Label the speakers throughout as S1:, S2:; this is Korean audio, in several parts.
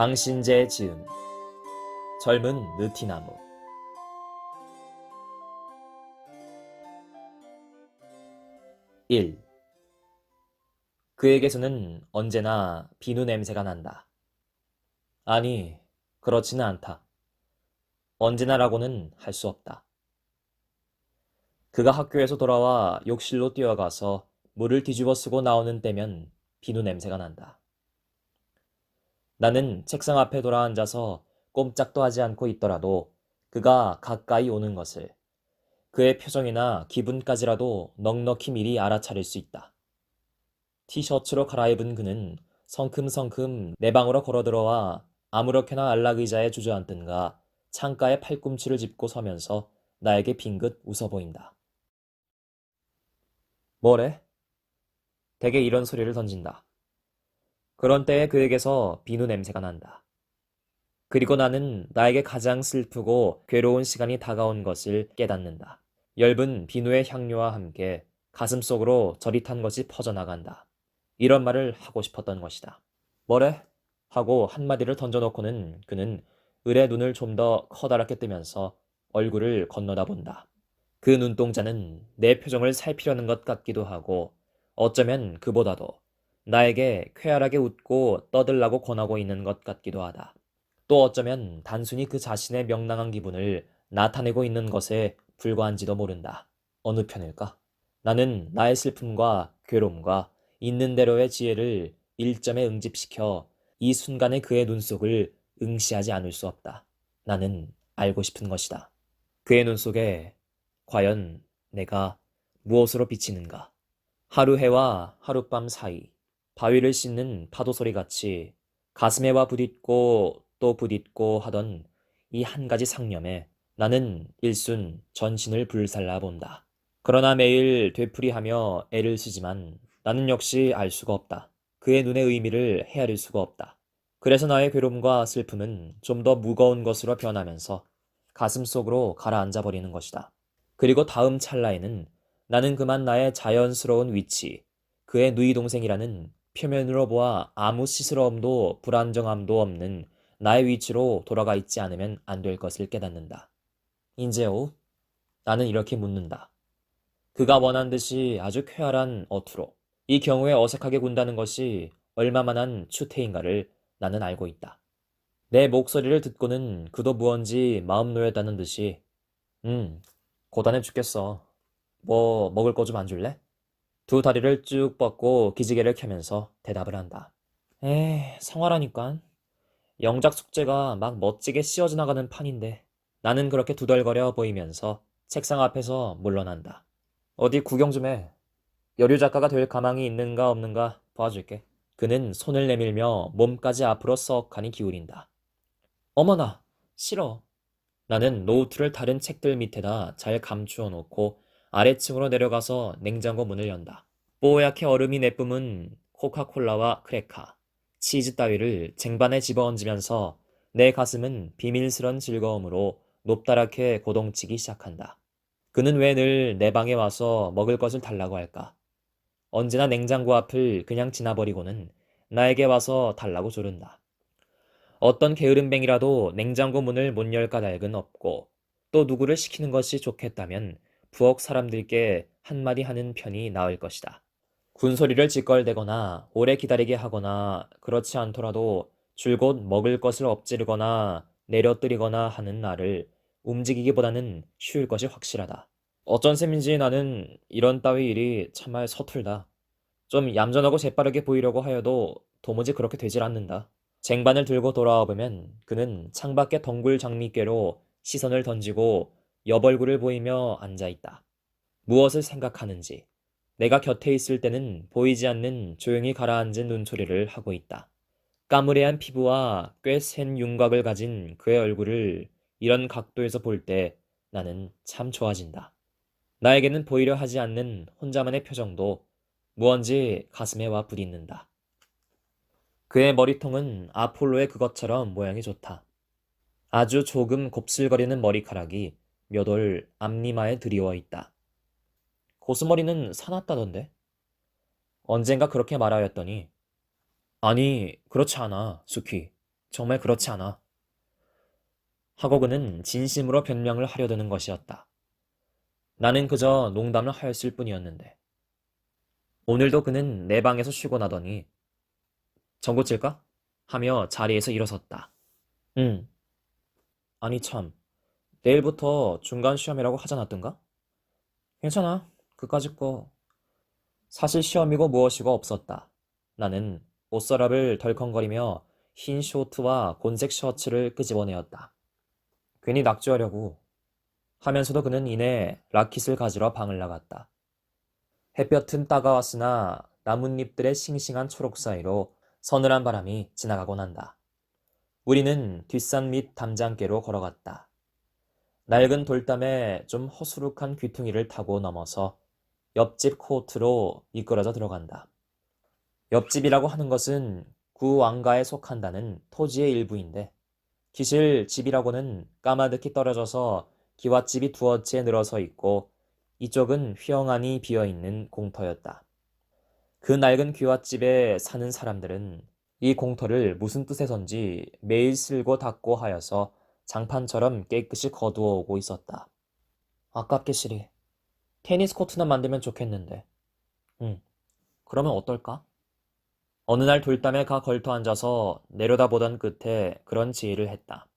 S1: 강신재 지음 젊은 느티나무 1. 그에게서는 언제나 비누 냄새가 난다. 아니, 그렇지는 않다. 언제나라고는 할 수 없다. 그가 학교에서 돌아와 욕실로 뛰어가서 물을 뒤집어 쓰고 나오는 때면 비누 냄새가 난다. 나는 책상 앞에 돌아앉아서 꼼짝도 하지 않고 있더라도 그가 가까이 오는 것을, 그의 표정이나 기분까지라도 넉넉히 미리 알아차릴 수 있다. 티셔츠로 갈아입은 그는 성큼성큼 내 방으로 걸어들어와 아무렇게나 안락의자에 주저앉든가 창가에 팔꿈치를 짚고 서면서 나에게 빙긋 웃어 보인다. 뭐래? 대개 이런 소리를 던진다. 그런 때에 그에게서 비누 냄새가 난다. 그리고 나는 나에게 가장 슬프고 괴로운 시간이 다가온 것을 깨닫는다. 엷은 비누의 향료와 함께 가슴속으로 저릿한 것이 퍼져나간다. 이런 말을 하고 싶었던 것이다. 뭐래? 하고 한마디를 던져놓고는 그는 을의 눈을 좀 더 커다랗게 뜨면서 얼굴을 건너다 본다. 그 눈동자는 내 표정을 살피려는 것 같기도 하고 어쩌면 그보다도 나에게 쾌활하게 웃고 떠들라고 권하고 있는 것 같기도 하다. 또 어쩌면 단순히 그 자신의 명랑한 기분을 나타내고 있는 것에 불과한지도 모른다. 어느 편일까? 나는 나의 슬픔과 괴로움과 있는 대로의 지혜를 일점에 응집시켜 이 순간의 그의 눈속을 응시하지 않을 수 없다. 나는 알고 싶은 것이다. 그의 눈속에 과연 내가 무엇으로 비치는가? 하루해와 하룻밤 사이, 바위를 씻는 파도 소리 같이 가슴에 와 부딪고 또 부딪고 하던 이 한 가지 상념에 나는 일순 전신을 불살라 본다. 그러나 매일 되풀이하며 애를 쓰지만 나는 역시 알 수가 없다. 그의 눈의 의미를 헤아릴 수가 없다. 그래서 나의 괴로움과 슬픔은 좀 더 무거운 것으로 변하면서 가슴 속으로 가라앉아 버리는 것이다. 그리고 다음 찰나에는 나는 그만 나의 자연스러운 위치, 그의 누이 동생이라는 표면으로 보아 아무 시스러움도 불안정함도 없는 나의 위치로 돌아가 있지 않으면 안 될 것을 깨닫는다. 인제오? 나는 이렇게 묻는다. 그가 원한 듯이 아주 쾌활한 어투로 이 경우에 어색하게 군다는 것이 얼마만한 추태인가를 나는 알고 있다. 내 목소리를 듣고는 그도 무언지 마음 놓였다는 듯이 고단해 죽겠어. 뭐 먹을 거 좀 안 줄래? 두 다리를 쭉 뻗고 기지개를 켜면서 대답을 한다. 성화라니깐. 영작 숙제가 막 멋지게 씌워져 나가는 판인데 나는 그렇게 두덜거려 보이면서 책상 앞에서 물러난다. 어디 구경 좀 해. 여류 작가가 될 가망이 있는가 없는가 봐줄게. 그는 손을 내밀며 몸까지 앞으로 썩하니 기울인다. 어머나, 싫어. 나는 노트를 다른 책들 밑에다 잘 감추어 놓고 아래층으로 내려가서 냉장고 문을 연다. 뽀얗게 얼음이 내뿜은 코카콜라와 크레카, 치즈 따위를 쟁반에 집어얹으면서 내 가슴은 비밀스런 즐거움으로 높다랗게 고동치기 시작한다. 그는 왜 늘 내 방에 와서 먹을 것을 달라고 할까? 언제나 냉장고 앞을 그냥 지나버리고는 나에게 와서 달라고 조른다. 어떤 게으름뱅이라도 냉장고 문을 못 열 까닭은 없고 또 누구를 시키는 것이 좋겠다면 부엌 사람들께 한마디 하는 편이 나을 것이다. 군소리를 짓걸대거나 오래 기다리게 하거나 그렇지 않더라도 줄곧 먹을 것을 엎지르거나 내려뜨리거나 하는 나를 움직이기보다는 쉬울 것이 확실하다. 어쩐 셈인지 나는 이런 따위 일이 참말 서툴다. 좀 얌전하고 재빠르게 보이려고 하여도 도무지 그렇게 되질 않는다. 쟁반을 들고 돌아와 보면 그는 창밖에 덩굴 장미께로 시선을 던지고 여벌구를 보이며 앉아있다. 무엇을 생각하는지 내가 곁에 있을 때는 보이지 않는 조용히 가라앉은 눈초리를 하고 있다. 까무레한 피부와 꽤 센 윤곽을 가진 그의 얼굴을 이런 각도에서 볼 때 나는 참 좋아진다. 나에게는 보이려 하지 않는 혼자만의 표정도 무언지 가슴에 와 부딪는다. 그의 머리통은 아폴로의 그것처럼 모양이 좋다. 아주 조금 곱슬거리는 머리카락이 몇 올 앞니마에 드리워 있다. 고스머리는 사납다던데? 언젠가 그렇게 말하였더니 아니 그렇지 않아, 수키. 정말 그렇지 않아. 하고 그는 진심으로 변명을 하려 드는 것이었다. 나는 그저 농담을 하였을 뿐이었는데. 오늘도 그는 내 방에서 쉬고 나더니 전구 칠까? 하며 자리에서 일어섰다. 응. 아니 참. 내일부터 중간 시험이라고 하지 않았던가? 괜찮아. 그까짓 거. 사실 시험이고 무엇이고 없었다. 나는 옷서랍을 덜컹거리며 흰 쇼트와 곤색 셔츠를 끄집어내었다. 괜히 낙주하려고 하면서도 그는 이내 라킷을 가지러 방을 나갔다. 햇볕은 따가웠으나 나뭇잎들의 싱싱한 초록 사이로 서늘한 바람이 지나가곤 한다. 우리는 뒷산 밑 담장께로 걸어갔다. 낡은 돌담에 좀 허수룩한 귀퉁이를 타고 넘어서 옆집 코트로 미끄러져 들어간다. 옆집이라고 하는 것은 구 왕가에 속한다는 토지의 일부인데 기실 집이라고는 까마득히 떨어져서 기와집이 두어 채 늘어서 있고 이쪽은 휘영하니 비어있는 공터였다. 그 낡은 기와집에 사는 사람들은 이 공터를 무슨 뜻에선지 매일 쓸고 닦고 하여서 장판처럼 깨끗이 거두어 오고 있었다. 아깝게 시리. 테니스 코트나 만들면 좋겠는데. 응, 그러면 어떨까? 어느 날 돌담에 가 걸터 앉아서 내려다보던 끝에 그런 지혜를 했다.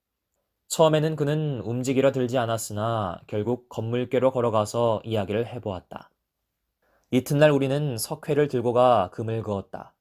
S1: 처음에는 그는 움직이려 들지 않았으나 결국 건물께로 걸어가서 이야기를 해보았다. 이튿날 우리는 석회를 들고 가 금을 그었다.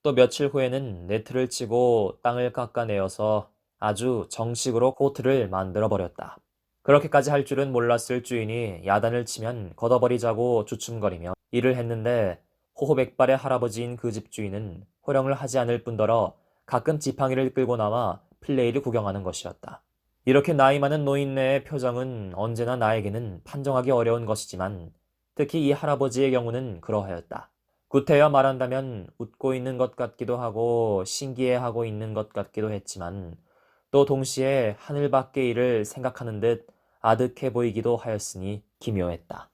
S1: 또 며칠 후에는 네트를 치고 땅을 깎아내어서 아주 정식으로 코트를 만들어 버렸다. 그렇게까지 할 줄은 몰랐을 주인이 야단을 치면 걷어버리자고 주춤거리며 일을 했는데 호호백발의 할아버지인 그 집 주인은 호령을 하지 않을 뿐더러 가끔 지팡이를 끌고 나와 플레이를 구경하는 것이었다. 이렇게 나이 많은 노인네의 표정은 언제나 나에게는 판정하기 어려운 것이지만 특히 이 할아버지의 경우는 그러하였다. 구태여 말한다면 웃고 있는 것 같기도 하고 신기해하고 있는 것 같기도 했지만 또 동시에 하늘 밖의 일을 생각하는 듯 아득해 보이기도 하였으니 기묘했다.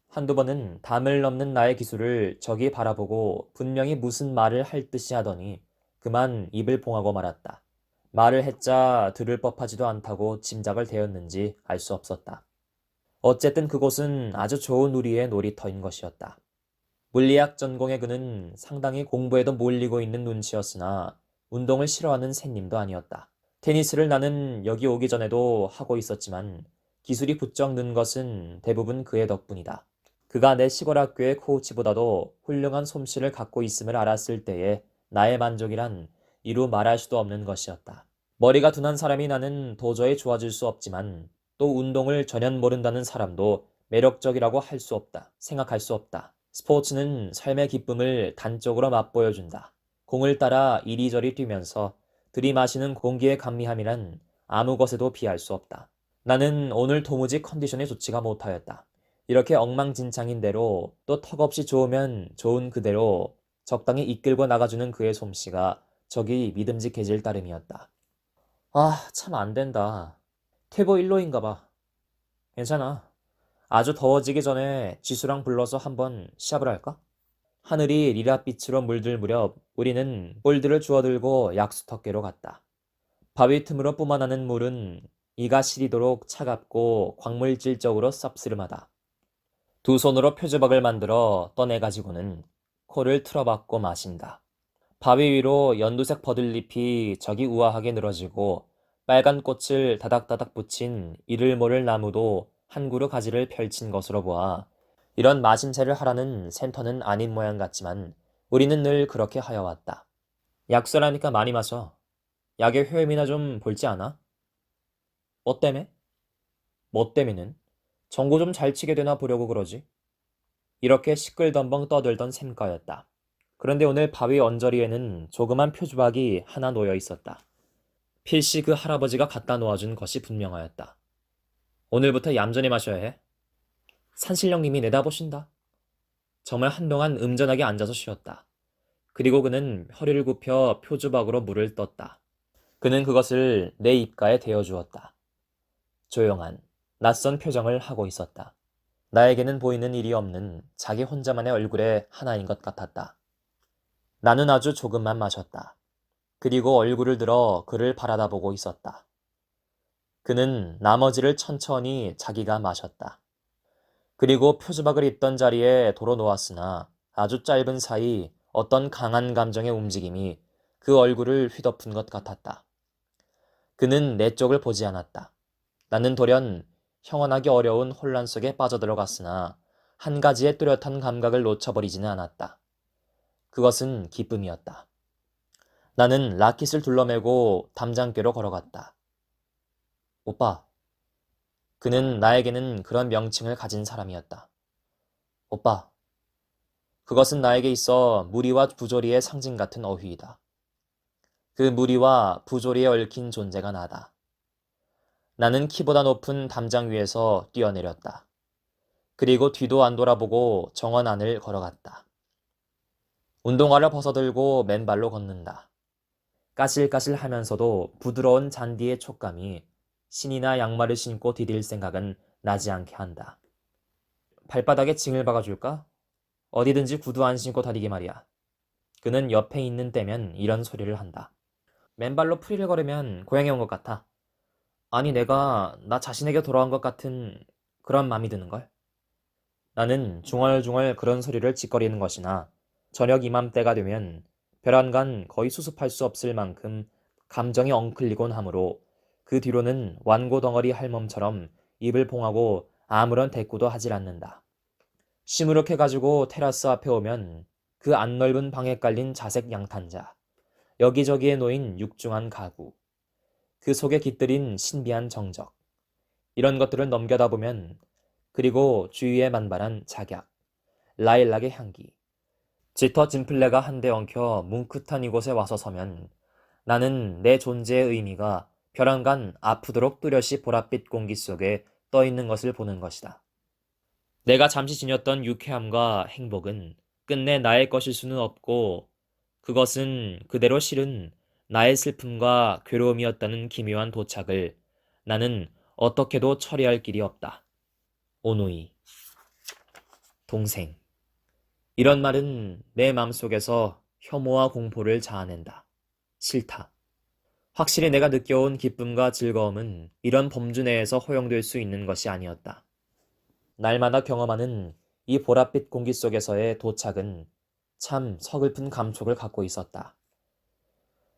S1: 한두 번은 담을 넘는 나의 기술을 저기 바라보고 분명히 무슨 말을 할 듯이 하더니 그만 입을 봉하고 말았다. 말을 했자 들을 법하지도 않다고 짐작을 대었는지 알 수 없었다. 어쨌든 그곳은 아주 좋은 우리의 놀이터인 것이었다. 물리학 전공의 그는 상당히 공부에도 몰리고 있는 눈치였으나 운동을 싫어하는 샌님도 아니었다. 테니스를 나는 여기 오기 전에도 하고 있었지만 기술이 부쩍 는 것은 대부분 그의 덕분이다. 그가 내 시골 학교의 코치보다도 훌륭한 솜씨를 갖고 있음을 알았을 때에 나의 만족이란 이루 말할 수도 없는 것이었다. 머리가 둔한 사람이 나는 도저히 좋아질 수 없지만 또 운동을 전혀 모른다는 사람도 매력적이라고 할 수 없다. 생각할 수 없다. 스포츠는 삶의 기쁨을 단적으로 맛보여준다. 공을 따라 이리저리 뛰면서 들이마시는 공기의 감미함이란 아무 것에도 비할 수 없다. 나는 오늘 도무지 컨디션이 좋지가 못하였다. 이렇게 엉망진창인 대로 또 턱없이 좋으면 좋은 그대로 적당히 이끌고 나가주는 그의 솜씨가 저기 믿음직해질 따름이었다. 아, 참 안 된다. 퇴보 일로인가 봐. 괜찮아. 아주 더워지기 전에 지수랑 불러서 한번 시합을 할까? 하늘이 리라빛으로 물들 무렵 우리는 볼들을 주워들고 약수터께로 갔다. 바위 틈으로 뿜어나는 물은 이가 시리도록 차갑고 광물질적으로 쌉스름하다. 두 손으로 표주박을 만들어 떠내가지고는 코를 틀어박고 마신다. 바위 위로 연두색 버들잎이 저기 우아하게 늘어지고 빨간 꽃을 다닥다닥 붙인 이를 모를 나무도 한 그루 가지를 펼친 것으로 보아 이런 마심새를 하라는 센터는 아닌 모양 같지만 우리는 늘 그렇게 하여왔다. 약수라니까 많이 마셔. 약의 효험이나 좀 볼지 않아? 뭐 때문에? 뭐 때문에는? 전구 좀 잘 치게 되나 보려고 그러지. 이렇게 시끌던벙 떠들던 셈가였다. 그런데 오늘 바위 언저리에는 조그만 표주박이 하나 놓여 있었다. 필시 그 할아버지가 갖다 놓아준 것이 분명하였다. 오늘부터 얌전히 마셔야 해. 산신령님이 내다보신다. 정말 한동안 음전하게 앉아서 쉬었다. 그리고 그는 허리를 굽혀 표주박으로 물을 떴다. 그는 그것을 내 입가에 대어주었다. 조용한, 낯선 표정을 하고 있었다. 나에게는 보이는 일이 없는 자기 혼자만의 얼굴의 하나인 것 같았다. 나는 아주 조금만 마셨다. 그리고 얼굴을 들어 그를 바라다보고 있었다. 그는 나머지를 천천히 자기가 마셨다. 그리고 표주박을 입던 자리에 도로 놓았으나 아주 짧은 사이 어떤 강한 감정의 움직임이 그 얼굴을 휘덮은 것 같았다. 그는 내 쪽을 보지 않았다. 나는 돌연 형언하기 어려운 혼란 속에 빠져들어갔으나 한 가지의 뚜렷한 감각을 놓쳐버리지는 않았다. 그것은 기쁨이었다. 나는 라킷을 둘러매고 담장께로 걸어갔다. 오빠. 그는 나에게는 그런 명칭을 가진 사람이었다. 오빠. 그것은 나에게 있어 무리와 부조리의 상징 같은 어휘이다. 그 무리와 부조리에 얽힌 존재가 나다. 나는 키보다 높은 담장 위에서 뛰어내렸다. 그리고 뒤도 안 돌아보고 정원 안을 걸어갔다. 운동화를 벗어들고 맨발로 걷는다. 까실까실 하면서도 부드러운 잔디의 촉감이 신이나 양말을 신고 디딜 생각은 나지 않게 한다. 발바닥에 징을 박아줄까? 어디든지 구두 안 신고 다니기 말이야. 그는 옆에 있는 때면 이런 소리를 한다. 맨발로 풀이를 걸으면 고향에 온 것 같아. 아니 내가 나 자신에게 돌아온 것 같은 그런 마음이 드는걸. 나는 중얼중얼 그런 소리를 짓거리는 것이나 저녁 이맘때가 되면 벼란간 거의 수습할 수 없을 만큼 감정이 엉클리곤 하므로 그 뒤로는 완고 덩어리 할멈처럼 입을 봉하고 아무런 대꾸도 하질 않는다. 시무룩해가지고 테라스 앞에 오면 그 안 넓은 방에 깔린 자색 양탄자, 여기저기에 놓인 육중한 가구, 그 속에 깃들인 신비한 정적, 이런 것들을 넘겨다 보면 그리고 주위에 만발한 작약, 라일락의 향기, 짙어 진플레가 한데 엉켜 뭉클한 이곳에 와서 서면 나는 내 존재의 의미가 벼랑간 아프도록 뚜렷이 보랏빛 공기 속에 떠 있는 것을 보는 것이다. 내가 잠시 지녔던 유쾌함과 행복은 끝내 나의 것일 수는 없고 그것은 그대로 실은 나의 슬픔과 괴로움이었다는 기묘한 도착을 나는 어떻게도 처리할 길이 없다. 오노이, 동생. 이런 말은 내 마음속에서 혐오와 공포를 자아낸다. 싫다. 확실히 내가 느껴온 기쁨과 즐거움은 이런 범주 내에서 허용될 수 있는 것이 아니었다. 날마다 경험하는 이 보랏빛 공기 속에서의 도착은 참 서글픈 감촉을 갖고 있었다.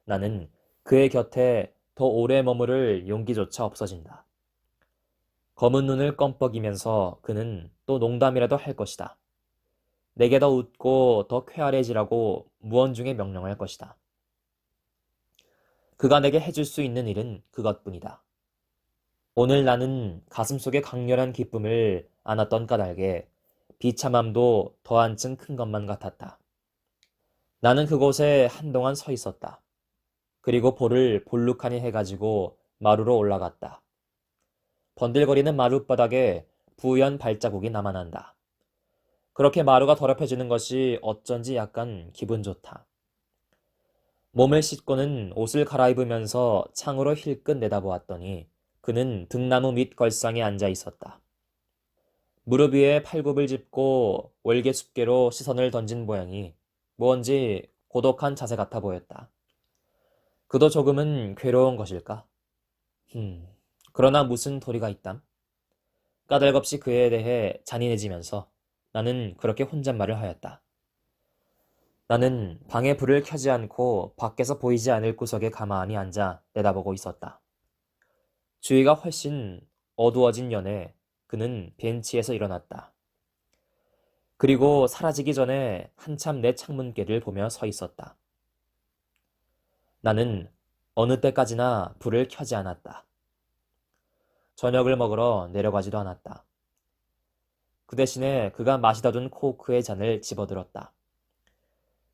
S1: 나는 그의 곁에 더 오래 머무를 용기조차 없어진다. 검은 눈을 껌뻑이면서 그는 또 농담이라도 할 것이다. 내게 더 웃고 더 쾌활해지라고 무언중에 명령할 것이다. 그가 내게 해줄 수 있는 일은 그것뿐이다. 오늘 나는 가슴속에 강렬한 기쁨을 안았던 까닭에 비참함도 더 한층 큰 것만 같았다. 나는 그곳에 한동안 서 있었다. 그리고 볼을 볼록하니 해가지고 마루로 올라갔다. 번들거리는 마룻바닥에 부연 발자국이 남아난다. 그렇게 마루가 더럽혀지는 것이 어쩐지 약간 기분 좋다. 몸을 씻고는 옷을 갈아입으면서 창으로 힐끗 내다보았더니 그는 등나무 밑 걸상에 앉아 있었다. 무릎 위에 팔굽을 짚고 월계숲계로 시선을 던진 모양이 뭔지 고독한 자세 같아 보였다. 그도 조금은 괴로운 것일까? 그러나 무슨 도리가 있담? 까닭없이 그에 대해 잔인해지면서 나는 그렇게 혼잣말을 하였다. 나는 방에 불을 켜지 않고 밖에서 보이지 않을 구석에 가만히 앉아 내다보고 있었다. 주위가 훨씬 어두워진 연에 그는 벤치에서 일어났다. 그리고 사라지기 전에 한참 내 창문께를 보며 서 있었다. 나는 어느 때까지나 불을 켜지 않았다. 저녁을 먹으러 내려가지도 않았다. 그 대신에 그가 마시다 둔 코크의 잔을 집어들었다.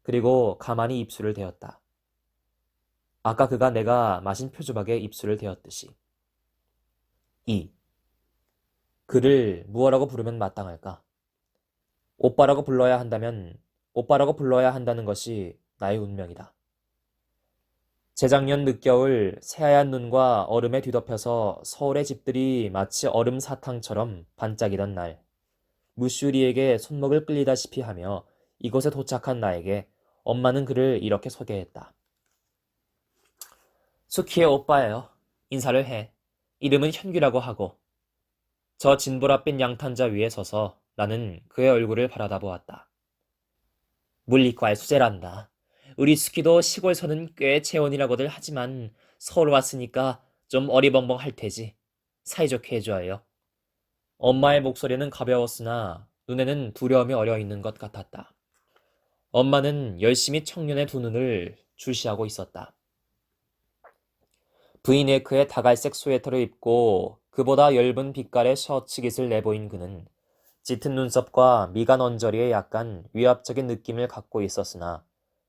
S1: 그리고 가만히 입술을 대었다. 아까 그가 내가 마신 표주박에 입술을 대었듯이. 그를 무엇라고 부르면 마땅할까? 오빠라고 불러야 한다면 오빠라고 불러야 한다는 것이 나의 운명이다. 재작년 늦겨울 새하얀 눈과 얼음에 뒤덮여서 서울의 집들이 마치 얼음 사탕처럼 반짝이던 날, 무슈리에게 손목을 끌리다시피 하며 이곳에 도착한 나에게 엄마는 그를 이렇게 소개했다. 수키의 오빠예요. 인사를 해. 이름은 현규라고 하고. 저 진보랏빛 양탄자 위에 서서 나는 그의 얼굴을 바라다 보았다. 물리과의 수재란다. 우리 수키도 시골서는 꽤 체온이라고들 하지만 서울 왔으니까 좀 어리벙벙할 테지. 사이좋게 해줘요. 엄마의 목소리는 가벼웠으나 눈에는 두려움이 어려 있는 것 같았다. 엄마는 열심히 청년의 두 눈을 주시하고 있었다. 브이네크에 다갈색 스웨터를 입고 그보다 엷은 빛깔의 셔츠깃을 내보인 그는 짙은 눈썹과 미간 언저리에 약간 위압적인 느낌을 갖고 있었으나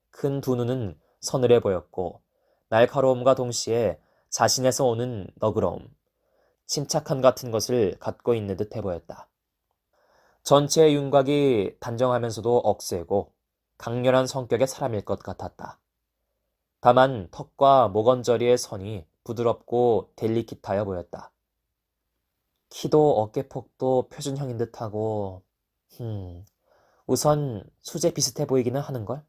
S1: 큰 두 눈은 서늘해 보였고 날카로움과 동시에 자신에서 오는 너그러움, 침착함 같은 것을 갖고 있는 듯해 보였다. 전체의 윤곽이 단정하면서도 억세고 강렬한 성격의 사람일 것 같았다. 다만 턱과 목 언저리의 선이 부드럽고 델리킷하여 보였다. 키도 어깨폭도 표준형인 듯하고 우선 수제 비슷해 보이기는 하는걸?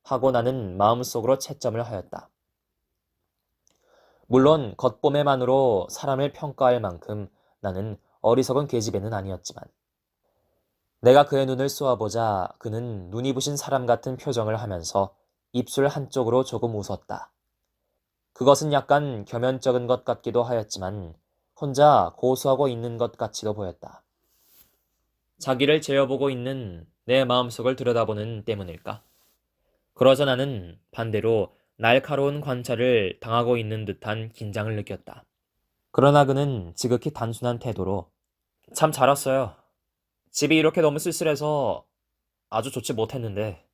S1: 하고 나는 마음속으로 채점을 하였다. 물론 겉보매만으로 사람을 평가할 만큼 나는 어리석은 계집애는 아니었지만 내가 그의 눈을 쏘아보자 그는 눈이 부신 사람 같은 표정을 하면서 입술 한쪽으로 조금 웃었다. 그것은 약간 겸연쩍은 것 같기도 하였지만 혼자 고수하고 있는 것 같이도 보였다. 자기를 재어보고 있는 내 마음속을 들여다보는 때문일까? 그러자 나는 반대로 날카로운 관찰을 당하고 있는 듯한 긴장을 느꼈다. 그러나 그는 지극히 단순한 태도로 참 잘 왔어요. 집이 이렇게 너무 쓸쓸해서 아주 좋지 못했는데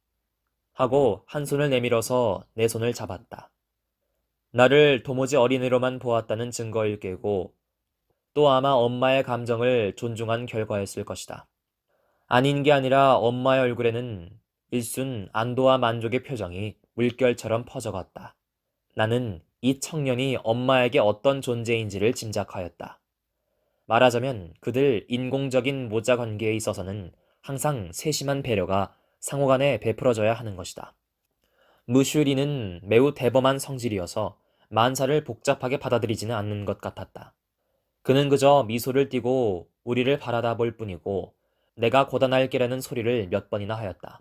S1: 하고 한 손을 내밀어서 내 손을 잡았다. 나를 도무지 어린애로만 보았다는 증거일 게고 또 아마 엄마의 감정을 존중한 결과였을 것이다. 아닌 게 아니라 엄마의 얼굴에는 일순 안도와 만족의 표정이 물결처럼 퍼져갔다. 나는 이 청년이 엄마에게 어떤 존재인지를 짐작하였다. 말하자면 그들 인공적인 모자 관계에 있어서는 항상 세심한 배려가 상호간에 베풀어져야 하는 것이다. 무슈리는 매우 대범한 성질이어서 만사를 복잡하게 받아들이지는 않는 것 같았다. 그는 그저 미소를 띠고 우리를 바라다 볼 뿐이고 내가 고단할게라는 소리를 몇 번이나 하였다.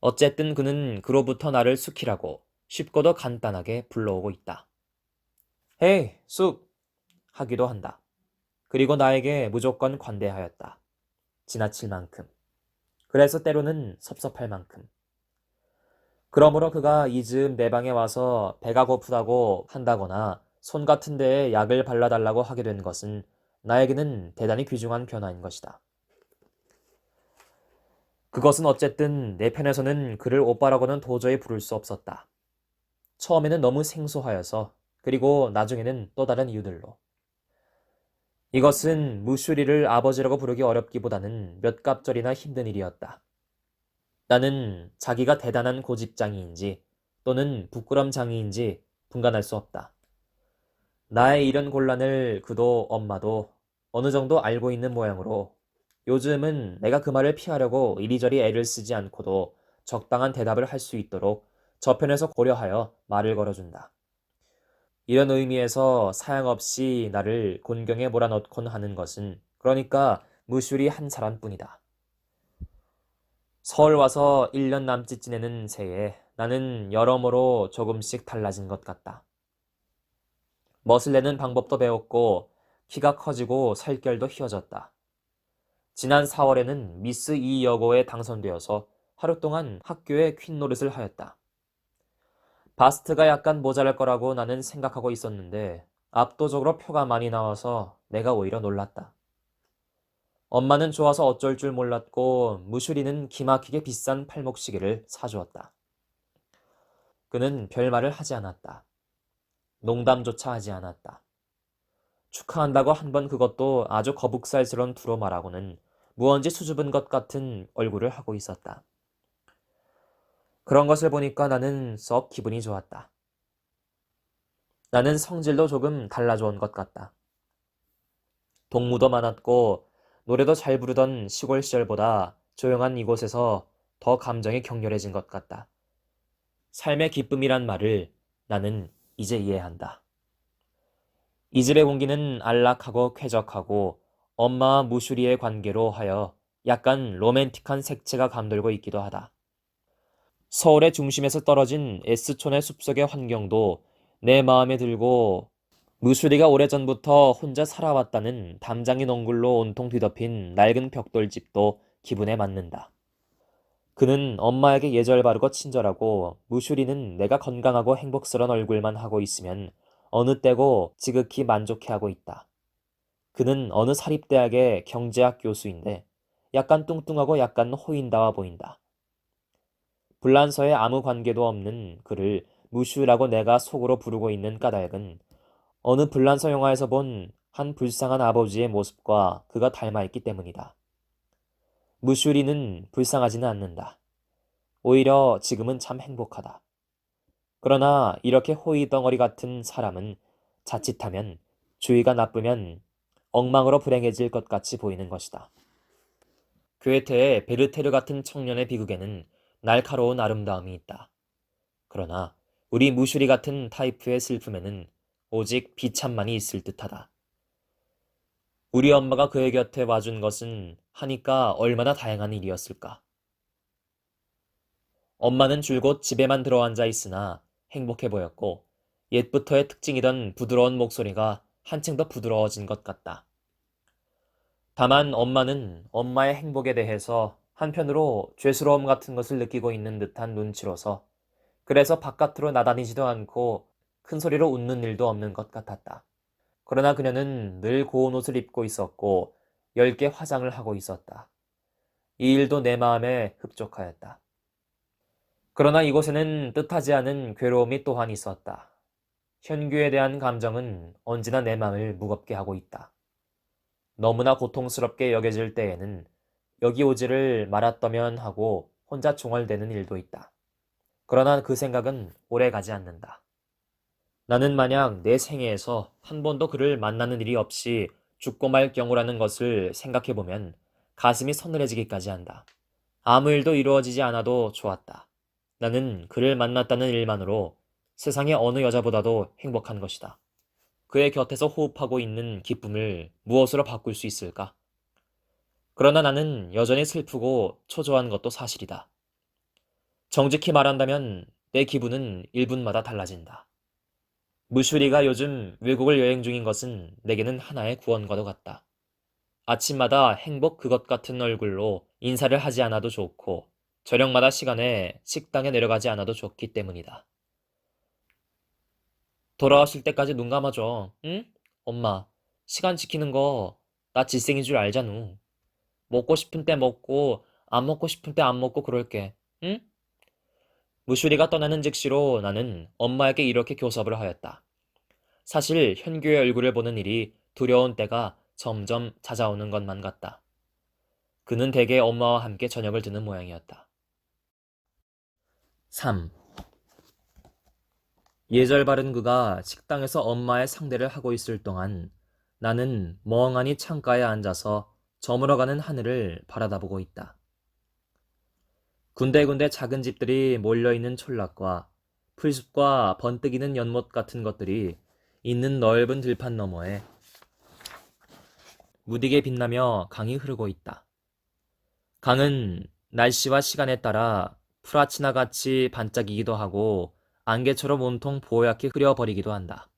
S1: 어쨌든 그는 그로부터 나를 수키라고 쉽고도 간단하게 불러오고 있다. 헤이, 숙! 하기도 한다. 그리고 나에게 무조건 관대하였다. 지나칠 만큼. 그래서 때로는 섭섭할 만큼. 그러므로 그가 이 즈음 내 방에 와서 배가 고프다고 한다거나 손 같은 데에 약을 발라달라고 하게 된 것은 나에게는 대단히 귀중한 변화인 것이다. 그것은 어쨌든 내 편에서는 그를 오빠라고는 도저히 부를 수 없었다. 처음에는 너무 생소하여서 그리고 나중에는 또 다른 이유들로. 이것은 무슈리를 아버지라고 부르기 어렵기보다는 몇 갑절이나 힘든 일이었다. 나는 자기가 대단한 고집장이인지 또는 부끄럼장이인지 분간할 수 없다. 나의 이런 곤란을 그도 엄마도 어느 정도 알고 있는 모양으로 요즘은 내가 그 말을 피하려고 이리저리 애를 쓰지 않고도 적당한 대답을 할 수 있도록 저편에서 고려하여 말을 걸어준다. 이런 의미에서 사양없이 나를 곤경에 몰아넣곤 하는 것은 그러니까 무슈리 한 사람뿐이다. 서울 와서 1년 남짓 지내는 새에 나는 여러모로 조금씩 달라진 것 같다. 멋을 내는 방법도 배웠고 키가 커지고 살결도 휘어졌다. 지난 4월에는 미스 이 여고에 당선되어서 하루 동안 학교에 퀸 노릇을 하였다. 바스트가 약간 모자랄 거라고 나는 생각하고 있었는데 압도적으로 표가 많이 나와서 내가 오히려 놀랐다. 엄마는 좋아서 어쩔 줄 몰랐고 무슈리는 기막히게 비싼 팔목시계를 사주었다. 그는 별말을 하지 않았다. 농담조차 하지 않았다. 축하한다고 한 번 그것도 아주 거북살스러운 투로 말하고는 무언지 수줍은 것 같은 얼굴을 하고 있었다. 그런 것을 보니까 나는 썩 기분이 좋았다. 나는 성질도 조금 달라져 온 것 같다. 동무도 많았고 노래도 잘 부르던 시골 시절보다 조용한 이곳에서 더 감정이 격렬해진 것 같다. 삶의 기쁨이란 말을 나는 이제 이해한다. 이 집의 공기는 안락하고 쾌적하고 엄마와 무슈리의 관계로 하여 약간 로맨틱한 색채가 감돌고 있기도 하다. 서울의 중심에서 떨어진 S촌의 숲속의 환경도 내 마음에 들고 무슈리가 오래전부터 혼자 살아왔다는 담장인 엉굴로 온통 뒤덮인 낡은 벽돌집도 기분에 맞는다. 그는 엄마에게 예절 바르고 친절하고 무슈리는 내가 건강하고 행복스러운 얼굴만 하고 있으면 어느 때고 지극히 만족해하고 있다. 그는 어느 사립대학의 경제학 교수인데 약간 뚱뚱하고 약간 호인다와 보인다. 불란서에 아무 관계도 없는 그를 무슈라고 내가 속으로 부르고 있는 까닭은 어느 불란서 영화에서 본 한 불쌍한 아버지의 모습과 그가 닮아있기 때문이다. 무슈리는 불쌍하지는 않는다. 오히려 지금은 참 행복하다. 그러나 이렇게 호의덩어리 같은 사람은 자칫하면 주의가 나쁘면 엉망으로 불행해질 것 같이 보이는 것이다. 괴테의 베르테르 같은 청년의 비극에는 날카로운 아름다움이 있다. 그러나 우리 무슈리 같은 타이프의 슬픔에는 오직 비참만이 있을 듯하다. 우리 엄마가 그의 곁에 와준 것은 하니까 얼마나 다양한 일이었을까. 엄마는 줄곧 집에만 들어앉아 있으나 행복해 보였고 옛부터의 특징이던 부드러운 목소리가 한층 더 부드러워진 것 같다. 다만 엄마는 엄마의 행복에 대해서 한편으로 죄스러움 같은 것을 느끼고 있는 듯한 눈치로서 그래서 바깥으로 나다니지도 않고 큰 소리로 웃는 일도 없는 것 같았다. 그러나 그녀는 늘 고운 옷을 입고 있었고 엷게 화장을 하고 있었다. 이 일도 내 마음에 흡족하였다. 그러나 이곳에는 뜻하지 않은 괴로움이 또한 있었다. 현규에 대한 감정은 언제나 내 마음을 무겁게 하고 있다. 너무나 고통스럽게 여겨질 때에는 여기 오지를 말았더면 하고 혼자 중얼대는 일도 있다. 그러나 그 생각은 오래 가지 않는다. 나는 만약 내 생애에서 한 번도 그를 만나는 일이 없이 죽고 말 경우라는 것을 생각해보면 가슴이 서늘해지기까지 한다. 아무 일도 이루어지지 않아도 좋았다. 나는 그를 만났다는 일만으로 세상의 어느 여자보다도 행복한 것이다. 그의 곁에서 호흡하고 있는 기쁨을 무엇으로 바꿀 수 있을까? 그러나 나는 여전히 슬프고 초조한 것도 사실이다. 정직히 말한다면 내 기분은 1분마다 달라진다. 무슈리가 요즘 외국을 여행 중인 것은 내게는 하나의 구원과도 같다. 아침마다 행복 그것 같은 얼굴로 인사를 하지 않아도 좋고 저녁마다 시간에 식당에 내려가지 않아도 좋기 때문이다. 돌아오실 때까지 눈 감아줘, 응? 엄마, 시간 지키는 거 나 질색인 줄 알잖아. 먹고 싶은 때 먹고 안 먹고 싶은 때 안 먹고 그럴게, 응? 무슈리가 떠나는 즉시로 나는 엄마에게 이렇게 교섭을 하였다. 사실 현규의 얼굴을 보는 일이 두려운 때가 점점 찾아오는 것만 같다. 그는 대개 엄마와 함께 저녁을 드는 모양이었다. 3. 예절 바른 그가 식당에서 엄마의 상대를 하고 있을 동안 나는 멍하니 창가에 앉아서 저물어가는 하늘을 바라다보고 있다. 군데군데 작은 집들이 몰려있는 촌락과 풀숲과 번뜩이는 연못 같은 것들이 있는 넓은 들판 너머에 무디게 빛나며 강이 흐르고 있다. 강은 날씨와 시간에 따라 프라치나 같이 반짝이기도 하고 안개처럼 온통 보얗게 흐려버리기도 한다.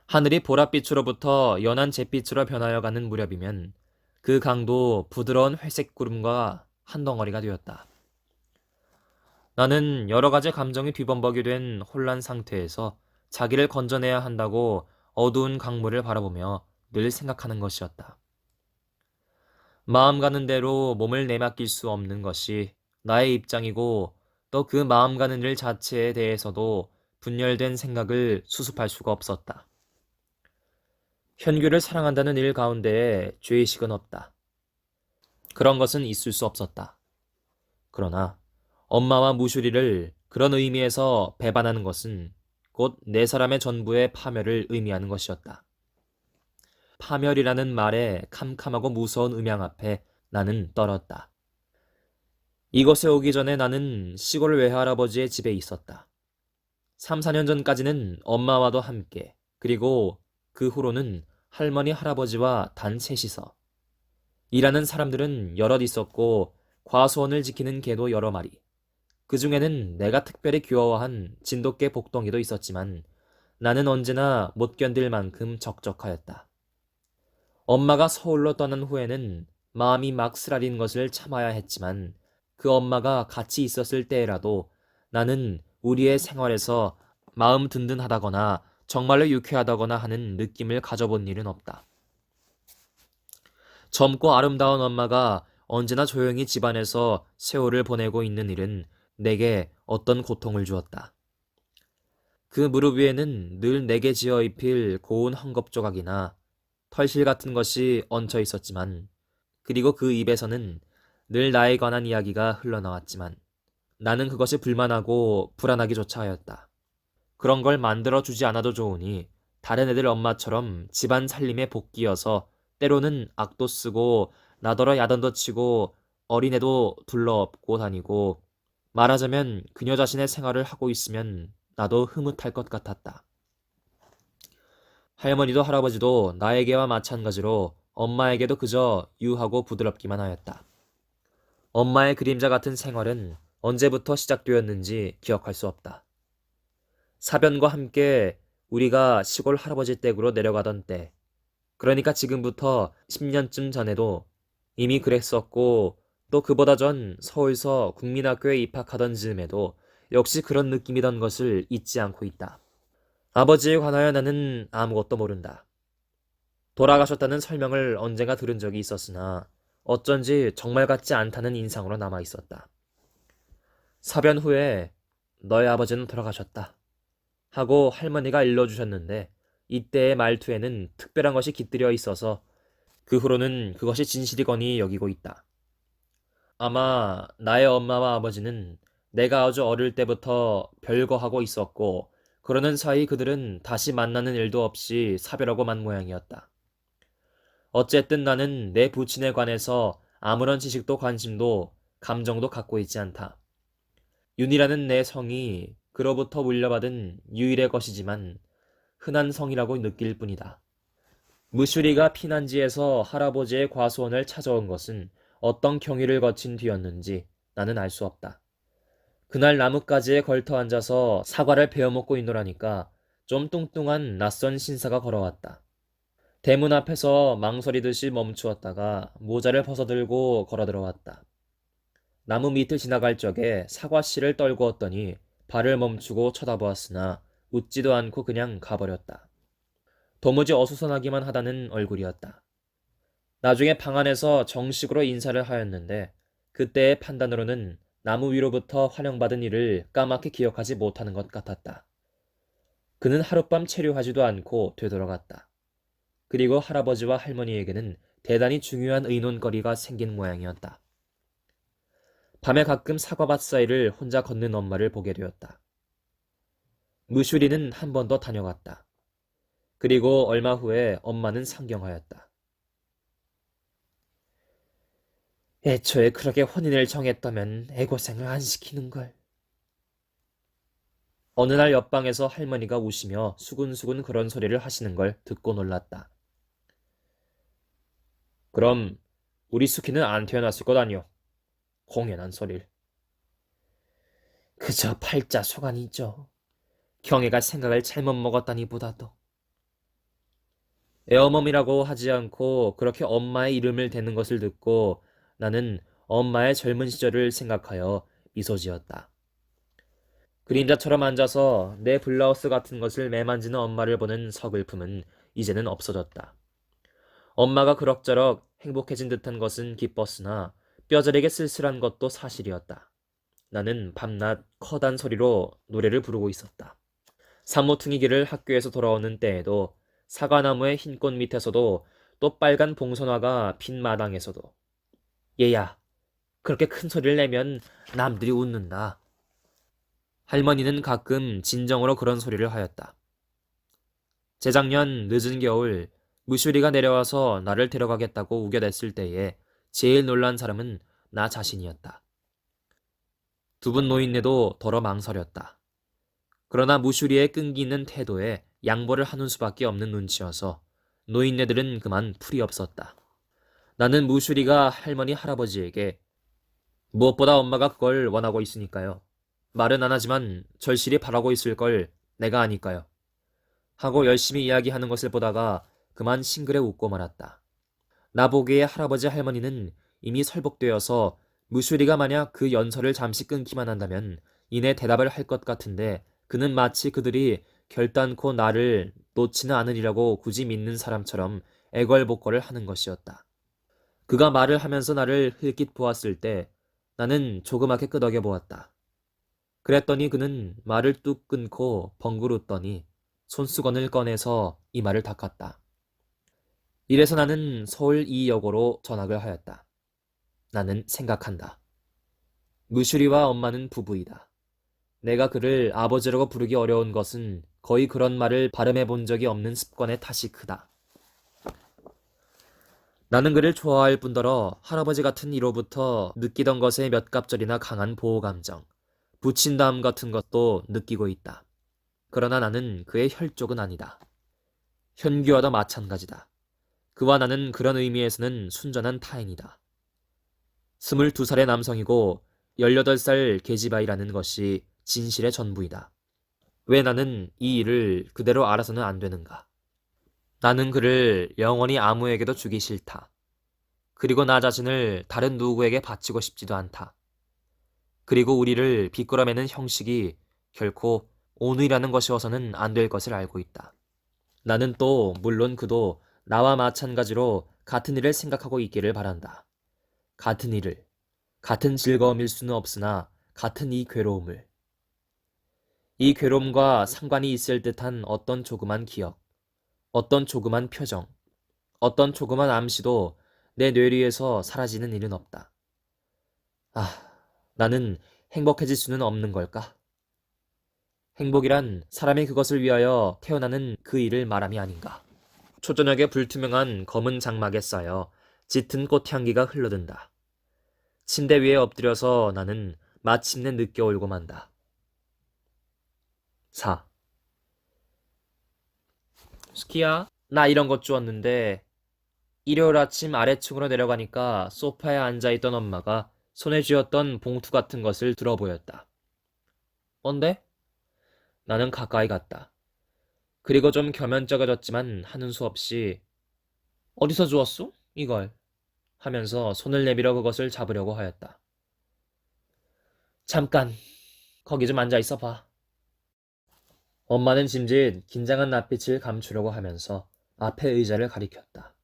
S1: 하늘이 보랏빛으로부터 연한 잿빛으로 변하여가는 무렵이면 그 강도 부드러운 회색 구름과 한 덩어리가 되었다. 나는 여러 가지 감정이 뒤범벅이 된 혼란 상태에서 자기를 건져내야 한다고 어두운 강물을 바라보며 늘 생각하는 것이었다. 마음 가는 대로 몸을 내맡길 수 없는 것이 나의 입장이고 또 그 마음 가는 일 자체에 대해서도 분열된 생각을 수습할 수가 없었다. 현규를 사랑한다는 일 가운데에 죄의식은 없다. 그런 것은 있을 수 없었다. 그러나 엄마와 무슈리를 그런 의미에서 배반하는 것은 곧 내 사람의 전부의 파멸을 의미하는 것이었다. 파멸이라는 말의 캄캄하고 무서운 음향 앞에 나는 떨었다. 이곳에 오기 전에 나는 시골 외할아버지의 집에 있었다. 3, 4년 전까지는 엄마와도 함께, 그리고 그 후로는 할머니, 할아버지와 단 셋이서. 일하는 사람들은 여럿 있었고 과수원을 지키는 개도 여러 마리. 그 중에는 내가 특별히 귀여워한 진돗개 복덩이도 있었지만 나는 언제나 못 견딜 만큼 적적하였다. 엄마가 서울로 떠난 후에는 마음이 막 쓰라린 것을 참아야 했지만 그 엄마가 같이 있었을 때라도 나는 우리의 생활에서 마음 든든하다거나 정말로 유쾌하다거나 하는 느낌을 가져본 일은 없다. 젊고 아름다운 엄마가 언제나 조용히 집안에서 세월을 보내고 있는 일은 내게 어떤 고통을 주었다. 그 무릎 위에는 늘 내게 지어 입힐 고운 헝겊조각이나 털실 같은 것이 얹혀 있었지만, 그리고 그 입에서는 늘 나에 관한 이야기가 흘러나왔지만 나는 그것이 불만하고 불안하기조차 하였다. 그런 걸 만들어주지 않아도 좋으니 다른 애들 엄마처럼 집안 살림에 복귀여서 때로는 악도 쓰고 나더러 야단도 치고 어린애도 둘러엎고 다니고, 말하자면 그녀 자신의 생활을 하고 있으면 나도 흐뭇할 것 같았다. 할머니도 할아버지도 나에게와 마찬가지로 엄마에게도 그저 유하고 부드럽기만 하였다. 엄마의 그림자 같은 생활은 언제부터 시작되었는지 기억할 수 없다. 사변과 함께 우리가 시골 할아버지 댁으로 내려가던 때, 그러니까 지금부터 10년쯤 전에도 이미 그랬었고, 또 그보다 전 서울서 국민학교에 입학하던 즈음에도 역시 그런 느낌이던 것을 잊지 않고 있다. 아버지에 관하여 나는 아무것도 모른다. 돌아가셨다는 설명을 언젠가 들은 적이 있었으나 어쩐지 정말 같지 않다는 인상으로 남아 있었다. 사변 후에 너희 아버지는 돌아가셨다 하고 할머니가 일러주셨는데, 이때의 말투에는 특별한 것이 깃들여 있어서 그 후로는 그것이 진실이거니 여기고 있다. 아마 나의 엄마와 아버지는 내가 아주 어릴 때부터 별거하고 있었고, 그러는 사이 그들은 다시 만나는 일도 없이 사별하고 만 모양이었다. 어쨌든 나는 내 부친에 관해서 아무런 지식도 관심도 감정도 갖고 있지 않다. 윤이라는 내 성이 그로부터 물려받은 유일의 것이지만 흔한 성이라고 느낄 뿐이다. 무슈리가 피난지에서 할아버지의 과수원을 찾아온 것은 어떤 경위를 거친 뒤였는지 나는 알 수 없다. 그날 나뭇가지에 걸터 앉아서 사과를 베어먹고 있노라니까 좀 뚱뚱한 낯선 신사가 걸어왔다. 대문 앞에서 망설이듯이 멈추었다가 모자를 벗어들고 걸어 들어왔다. 나무 밑을 지나갈 적에 사과씨를 떨구었더니 발을 멈추고 쳐다보았으나 웃지도 않고 그냥 가버렸다. 도무지 어수선하기만 하다는 얼굴이었다. 나중에 방 안에서 정식으로 인사를 하였는데 그때의 판단으로는 나무 위로부터 환영받은 일을 까맣게 기억하지 못하는 것 같았다. 그는 하룻밤 체류하지도 않고 되돌아갔다. 그리고 할아버지와 할머니에게는 대단히 중요한 의논거리가 생긴 모양이었다. 밤에 가끔 사과밭 사이를 혼자 걷는 엄마를 보게 되었다. 무슈리는 한 번 더 다녀갔다. 그리고 얼마 후에 엄마는 상경하였다. 애초에 그렇게 혼인을 정했다면 애고생을 안 시키는걸. 어느 날 옆방에서 할머니가 우시며 수근수근 그런 소리를 하시는 걸 듣고 놀랐다. 그럼 우리 수키는 안 태어났을 것 아니오. 공연한 소릴. 그저 팔자 소간이죠. 경애가 생각을 잘못 먹었다니 보다도. 애어머니라고 하지 않고 그렇게 엄마의 이름을 대는 것을 듣고 나는 엄마의 젊은 시절을 생각하여 미소 지었다. 그림자처럼 앉아서 내 블라우스 같은 것을 매만지는 엄마를 보는 서글픔은 이제는 없어졌다. 엄마가 그럭저럭 행복해진 듯한 것은 기뻤으나 뼈저리게 쓸쓸한 것도 사실이었다. 나는 밤낮 커다란 소리로 노래를 부르고 있었다. 산모퉁이 길을 학교에서 돌아오는 때에도 사과나무의 흰 꽃 밑에서도 또 빨간 봉선화가 핀 마당에서도 얘야, 그렇게 큰 소리를 내면 남들이 웃는다. 할머니는 가끔 진정으로 그런 소리를 하였다. 재작년 늦은 겨울 무슈리가 내려와서 나를 데려가겠다고 우겨댔을 때에 제일 놀란 사람은 나 자신이었다. 두 분 노인네도 더러 망설였다. 그러나 무슈리의 끈기 있는 태도에 양보를 하는 수밖에 없는 눈치여서 노인네들은 그만 풀이 없었다. 나는 무슈리가 할머니 할아버지에게 무엇보다 엄마가 그걸 원하고 있으니까요. 말은 안 하지만 절실히 바라고 있을 걸 내가 아니까요. 하고 열심히 이야기하는 것을 보다가 그만 싱그레 웃고 말았다. 나보기에 할아버지 할머니는 이미 설복되어서 무슈리가 만약 그 연설을 잠시 끊기만 한다면 이내 대답을 할 것 같은데 그는 마치 그들이 결단코 나를 놓지는 않으리라고 굳이 믿는 사람처럼 애걸복걸을 하는 것이었다. 그가 말을 하면서 나를 흘낏 보았을 때 나는 조그맣게 끄덕여 보았다. 그랬더니 그는 말을 뚝 끊고 벙글 웃더니 손수건을 꺼내서 이마를 닦았다. 이래서 나는 서울 2역으로 전학을 하였다. 나는 생각한다. 무슈리와 엄마는 부부이다. 내가 그를 아버지라고 부르기 어려운 것은 거의 그런 말을 발음해 본 적이 없는 습관의 탓이 크다. 나는 그를 좋아할 뿐더러 할아버지 같은 이로부터 느끼던 것의 몇 갑절이나 강한 보호감정, 부친다움 같은 것도 느끼고 있다. 그러나 나는 그의 혈족은 아니다. 현규와도 마찬가지다. 그와 나는 그런 의미에서는 순전한 타인이다. 22살의 남성이고 18살 계집아이라는 것이 진실의 전부이다. 왜 나는 이 일을 그대로 알아서는 안 되는가? 나는 그를 영원히 아무에게도 주기 싫다. 그리고 나 자신을 다른 누구에게 바치고 싶지도 않다. 그리고 우리를 비끄러매는 형식이 결코 온유라는 것이어서는 안 될 것을 알고 있다. 나는 또 물론 그도 나와 마찬가지로 같은 일을 생각하고 있기를 바란다. 같은 일을, 같은 즐거움일 수는 없으나 같은 이 괴로움을. 이 괴로움과 상관이 있을 듯한 어떤 조그만 기억, 어떤 조그만 표정, 어떤 조그만 암시도 내 뇌리에서 사라지는 일은 없다. 아, 나는 행복해질 수는 없는 걸까? 행복이란 사람이 그것을 위하여 태어나는 그 일을 말함이 아닌가. 초저녁에 불투명한 검은 장막에 쌓여 짙은 꽃향기가 흘러든다. 침대 위에 엎드려서 나는 마침내 늦게 울고 만다. 4. 스키야, 나 이런 것 주었는데 일요일 아침 아래층으로 내려가니까 소파에 앉아있던 엄마가 손에 쥐었던 봉투 같은 것을 들어 보였다. 뭔데? 나는 가까이 갔다. 그리고 좀 겸연쩍어졌지만 하는 수 없이 어디서 주웠어? 이걸 하면서 손을 내밀어 그것을 잡으려고 하였다. 잠깐, 거기 좀 앉아 있어 봐. 엄마는 짐짓 긴장한 낯빛을 감추려고 하면서 앞에 의자를 가리켰다.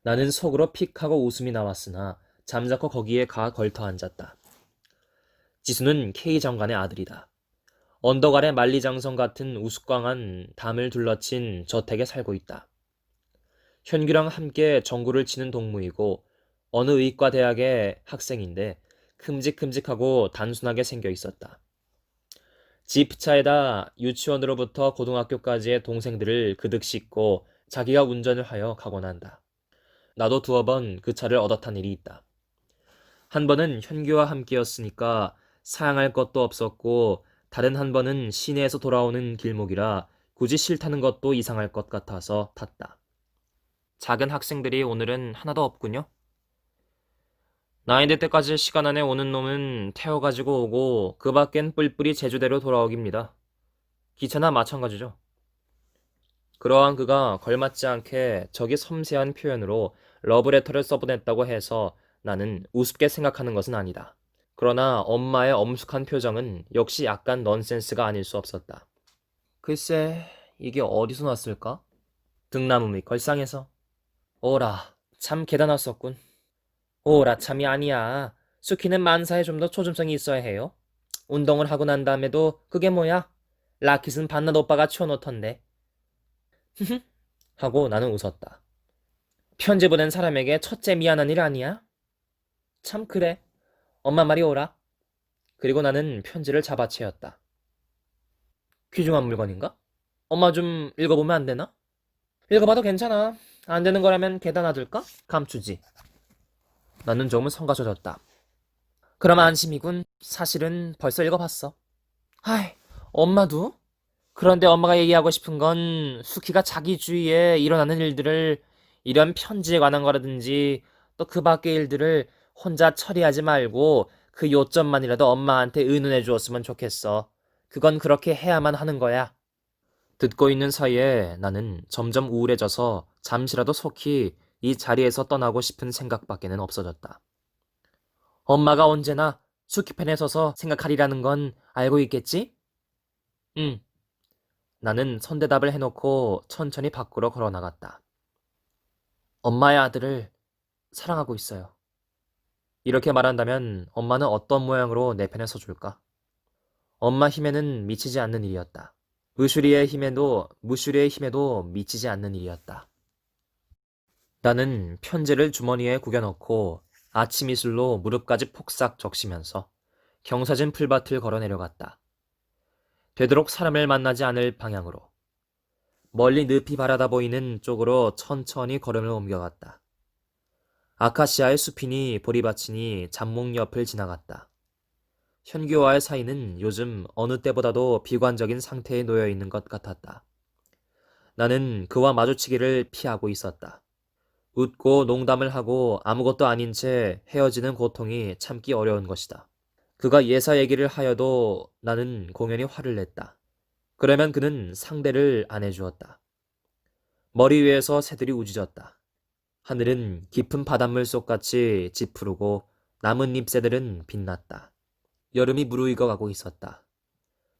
S1: 나는 속으로 픽 하고 웃음이 나왔으나 잠자코 거기에 가 걸터 앉았다. 지수는 K 장관의 아들이다. 언덕 아래 만리장성 같은 우스꽝한 담을 둘러친 저택에 살고 있다. 현규랑 함께 전구를 치는 동무이고 어느 의과 대학의 학생인데 큼직큼직하고 단순하게 생겨 있었다. 지프차에다 유치원으로부터 고등학교까지의 동생들을 그득 싣고 자기가 운전을 하여 가곤 한다. 나도 두어 번 그 차를 얻어 탄 일이 있다. 한 번은 현규와 함께였으니까 사양할 것도 없었고 다른 한 번은 시내에서 돌아오는 길목이라 굳이 싫다는 것도 이상할 것 같아서 탔다. 작은 학생들이 오늘은 하나도 없군요. 나이 될 때까지 시간 안에 오는 놈은 태워가지고 오고 그 밖엔 뿔뿔이 제주대로 돌아오깁니다. 기차나 마찬가지죠. 그러한 그가 걸맞지 않게 저기 섬세한 표현으로 러브레터를 써보냈다고 해서 나는 우습게 생각하는 것은 아니다. 그러나 엄마의 엄숙한 표정은 역시 약간 넌센스가 아닐 수 없었다. 글쎄, 이게 어디서 났을까? 등나무 밑 걸상에서. 오라, 참 대단했었군. 오라 참이 아니야. 수키는 만사에 좀 더 초점성이 있어야 해요. 운동을 하고 난 다음에도 그게 뭐야? 라켓은 반낮 오빠가 치워놓던데. 하고 나는 웃었다. 편지 보낸 사람에게 첫째 미안한 일 아니야? 참 그래. 엄마 말이 오라. 그리고 나는 편지를 잡아채었다. 귀중한 물건인가? 엄마 좀 읽어보면 안 되나? 읽어봐도 괜찮아. 안 되는 거라면 개다 놔둘까? 감추지. 나는 조금 성가셔졌다. 그럼 안심이군. 사실은 벌써 읽어봤어. 아이, 엄마도? 그런데 엄마가 얘기하고 싶은 건 수키가 자기 주위에 일어나는 일들을 이런 편지에 관한 거라든지 또 그 밖의 일들을 혼자 처리하지 말고 그 요점만이라도 엄마한테 의논해 주었으면 좋겠어. 그건 그렇게 해야만 하는 거야. 듣고 있는 사이에 나는 점점 우울해져서 잠시라도 속히 이 자리에서 떠나고 싶은 생각밖에는 없어졌다. 엄마가 언제나 수키 편에 서서 생각하리라는 건 알고 있겠지? 응. 나는 선대답을 해놓고 천천히 밖으로 걸어 나갔다. 엄마의 아들을 사랑하고 있어요. 이렇게 말한다면 엄마는 어떤 모양으로 내 편에 서줄까? 엄마 힘에는 미치지 않는 일이었다. 무슈리의 힘에도 미치지 않는 일이었다. 나는 편지를 주머니에 구겨넣고 아침 이슬로 무릎까지 폭삭 적시면서 경사진 풀밭을 걸어 내려갔다. 되도록 사람을 만나지 않을 방향으로. 멀리 늪이 바라다 보이는 쪽으로 천천히 걸음을 옮겨갔다. 아카시아의 숲이니 보리밭이니 잡목 옆을 지나갔다. 현규와의 사이는 요즘 어느 때보다도 비관적인 상태에 놓여 있는 것 같았다. 나는 그와 마주치기를 피하고 있었다. 웃고 농담을 하고 아무것도 아닌 채 헤어지는 고통이 참기 어려운 것이다. 그가 예사 얘기를 하여도 나는 공연히 화를 냈다. 그러면 그는 상대를 안 해주었다. 머리 위에서 새들이 우짖었다. 하늘은 깊은 바닷물 속같이 짙푸르고 나뭇잎 새들은 빛났다. 여름이 무르익어가고 있었다.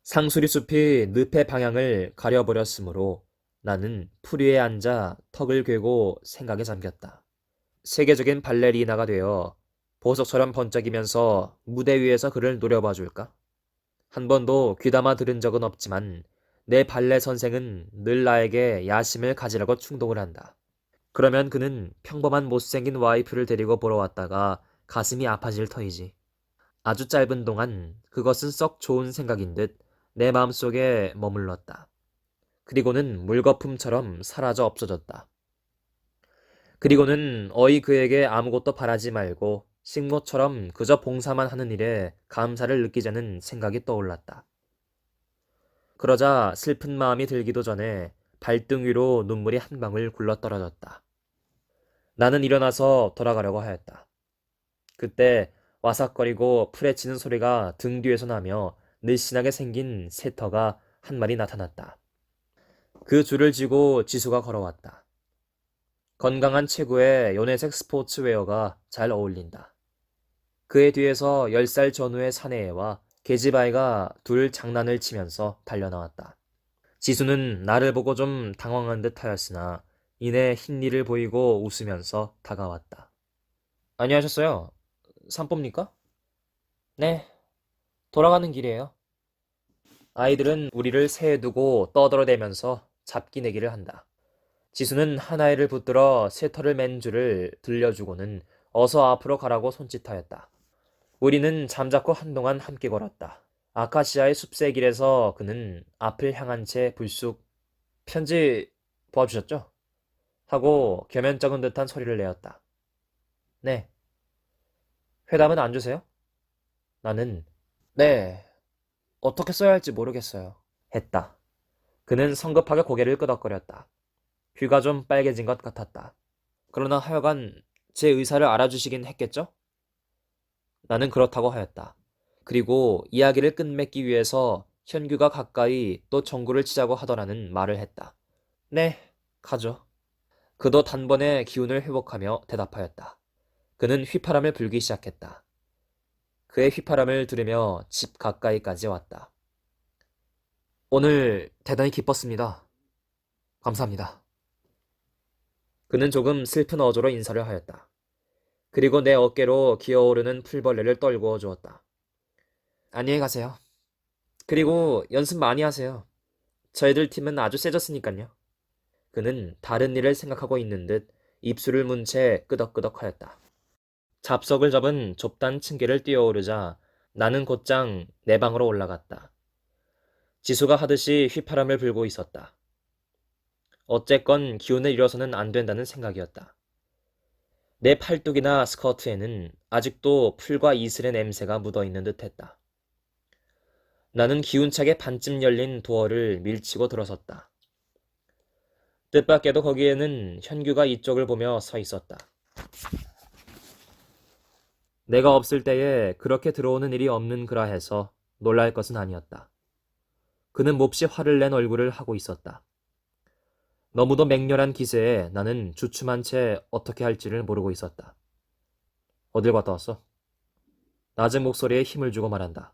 S1: 상수리 숲이 늪의 방향을 가려버렸으므로 나는 풀 위에 앉아 턱을 괴고 생각에 잠겼다. 세계적인 발레리나가 되어 보석처럼 번쩍이면서 무대 위에서 그를 노려봐 줄까? 한 번도 귀담아 들은 적은 없지만 내 발레 선생은 늘 나에게 야심을 가지라고 충동을 한다. 그러면 그는 평범한 못생긴 와이프를 데리고 보러 왔다가 가슴이 아파질 터이지. 아주 짧은 동안 그것은 썩 좋은 생각인 듯 내 마음속에 머물렀다. 그리고는 물거품처럼 사라져 없어졌다. 그리고는 어이 그에게 아무것도 바라지 말고 식모처럼 그저 봉사만 하는 일에 감사를 느끼자는 생각이 떠올랐다. 그러자 슬픈 마음이 들기도 전에 발등 위로 눈물이 한 방울 굴러떨어졌다. 나는 일어나서 돌아가려고 하였다. 그때 와삭거리고 풀에 치는 소리가 등 뒤에서 나며 늘씬하게 생긴 새터가 한 마리 나타났다. 그 줄을 쥐고 지수가 걸어왔다. 건강한 체구에 연회색 스포츠웨어가 잘 어울린다. 그의 뒤에서 10살 전후의 사내애와 계집아이가 둘 장난을 치면서 달려나왔다. 지수는 나를 보고 좀 당황한 듯 하였으나 이내 흰니를 보이고 웃으면서 다가왔다. 안녕하셨어요. 산봅니까? 네, 돌아가는 길이에요. 아이들은 우리를 세에 두고 떠들어대면서 잡기 내기를 한다. 지수는 하나이를 붙들어 새털을 맨 줄을 들려주고는 어서 앞으로 가라고 손짓하였다. 우리는 잠자코 한동안 함께 걸었다. 아카시아의 숲새 길에서 그는 앞을 향한 채 불쑥 편지 보아주셨죠? 하고 겸연쩍은 듯한 소리를 내었다. 네. 회담은 안 주세요? 나는 네. 어떻게 써야 할지 모르겠어요. 했다. 그는 성급하게 고개를 끄덕거렸다. 귀가 좀 빨개진 것 같았다. 그러나 하여간 제 의사를 알아주시긴 했겠죠? 나는 그렇다고 하였다. 그리고 이야기를 끝맺기 위해서 현규가 가까이 또 전구를 치자고 하더라는 말을 했다. 네, 가죠. 그도 단번에 기운을 회복하며 대답하였다. 그는 휘파람을 불기 시작했다. 그의 휘파람을 들으며 집 가까이까지 왔다. 오늘 대단히 기뻤습니다. 감사합니다. 그는 조금 슬픈 어조로 인사를 하였다. 그리고 내 어깨로 기어오르는 풀벌레를 떨구어 주었다. 안녕히 가세요. 그리고 연습 많이 하세요. 저희들 팀은 아주 세졌으니까요. 그는 다른 일을 생각하고 있는 듯 입술을 문 채 끄덕끄덕 하였다. 잡석을 접은 좁단 층계를 뛰어오르자 나는 곧장 내 방으로 올라갔다. 지수가 하듯이 휘파람을 불고 있었다. 어쨌건 기운을 잃어서는 안 된다는 생각이었다. 내 팔뚝이나 스커트에는 아직도 풀과 이슬의 냄새가 묻어 있는 듯 했다. 나는 기운차게 반쯤 열린 도어를 밀치고 들어섰다. 뜻밖에도 거기에는 현규가 이쪽을 보며 서 있었다. 내가 없을 때에 그렇게 들어오는 일이 없는 그라 해서 놀랄 것은 아니었다. 그는 몹시 화를 낸 얼굴을 하고 있었다. 너무도 맹렬한 기세에 나는 주춤한 채 어떻게 할지를 모르고 있었다. 어딜 갔다 왔어? 낮은 목소리에 힘을 주고 말한다.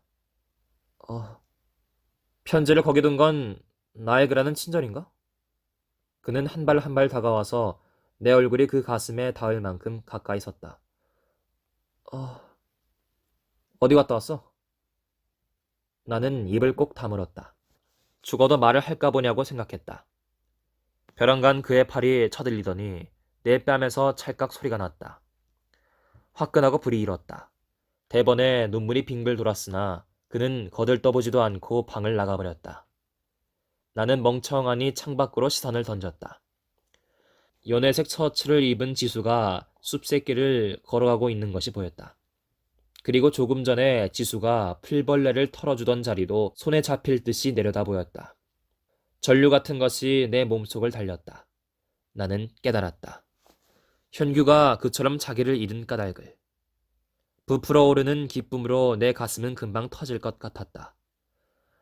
S1: 편지를 거기 둔 건 나의 그라는 친절인가? 그는 한 발 한 발 다가와서 내 얼굴이 그 가슴에 닿을 만큼 가까이 섰다. 어, 어디 갔다 왔어? 나는 입을 꼭 다물었다. 죽어도 말을 할까 보냐고 생각했다. 벼랑간 그의 팔이 쳐들리더니 내 뺨에서 찰칵 소리가 났다. 화끈하고 불이 일었다. 대번에 눈물이 빙글 돌았으나 그는 거들떠보지도 않고 방을 나가버렸다. 나는 멍청하니 창밖으로 시선을 던졌다. 연회색 셔츠를 입은 지수가 숲새길을 걸어가고 있는 것이 보였다. 그리고 조금 전에 지수가 풀벌레를 털어주던 자리도 손에 잡힐 듯이 내려다 보였다. 전류 같은 것이 내 몸속을 달렸다. 나는 깨달았다. 현규가 그처럼 자기를 잃은 까닭을. 부풀어 오르는 기쁨으로 내 가슴은 금방 터질 것 같았다.